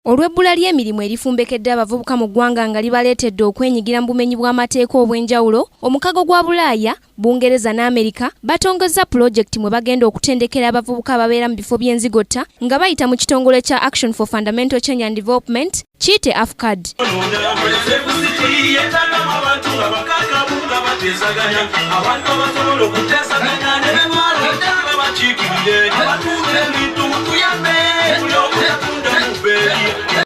Olw'ebbula ly'emirimu erifumbekedde abavubuka mu ggwanga nga libaleetedde okwenyigira mu bumenyi bw'amateeka obw'enjawulo, omukago gwa Bulaaya, Bungereza n'Amerika batongozza pulojekiti mwe bagenda okutendekera abavubuka ababeera mu bifo by'enzigotta nga bayita mu kitongole kya Action for Fundamental Change and Development kiyite AFFCAD.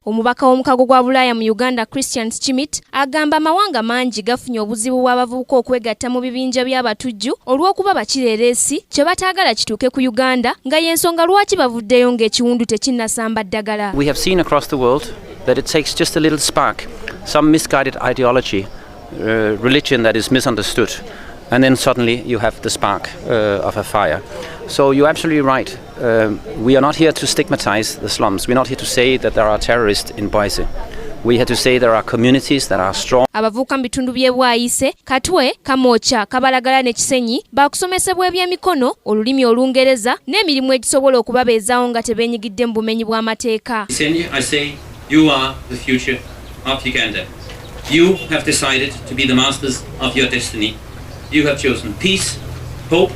Omubaka w'omukago gwa Bulaaya mu Uganda Christian Schmidt agamba amawanga mangi gafunye obuzibu bw'abavubuka okwegatta mu bibinja by'abatujju olw'okuba bakireereesi kye bataagala kituuke ku Uganda nga y'ensonga lwaki bavuddeyo ng'ekiwundu tekinnasamba ddagala. We have seen across the world that it takes just a little spark, some misguided ideology, religion that is misunderstood, and then suddenly you have the spark of a fire. So you're absolutely right. We are not here to stigmatize the slums. We're not here to say that there are terrorists in Bwaise. We're here to say there are communities that are strong. Abavubuka mu bitundu by'e Bwaise, Katwe, Kamoocha, Kabalagala ne Kisenyi baakusomesebwa eby'emikono, olulimi Olungereza n'emirimu egisobola okubabeezaawo nga tebeenyigidde mu bumenyi bw'amateeka. I say you are the future of Uganda. You have decided to be the masters of your destiny. You have chosen peace, hope,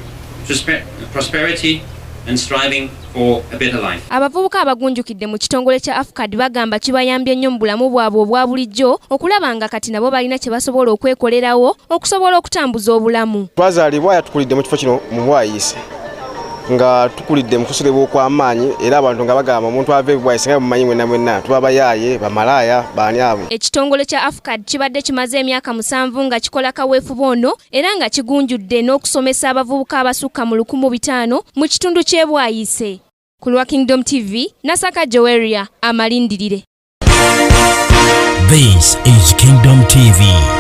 prosperity and striving for a better life. Abavubuka abagunjukidde mu kitongole kya AFFCAD bagamba kibayambye nnyo mu bulamu bwabwe obwa bulijjo okulaba nga kati nabo balina kye basobola okwekolerawo okusobola okutambuza obulamu. Twazaalibwa yatukulidde mu kifo kino mu Bwaise nga tukulidde mu kusulibwa okw'amaanyi era abantu nga bagamba omuntu ava Bwaise nga mumanyi mwenna tuba bayaaye bamalaaya baani abo. Ekitongole kya AFFCAD kibadde kimaze emyaka 7 nga kikola kawefube ono era nga kigunjudde n'okusomesa abavubuka abasukka mu 1500 mu kitundu ky'e Bwaise. Ku lwa Kingdom TV, Nasaka Joweria, amalindirire. This is Kingdom TV.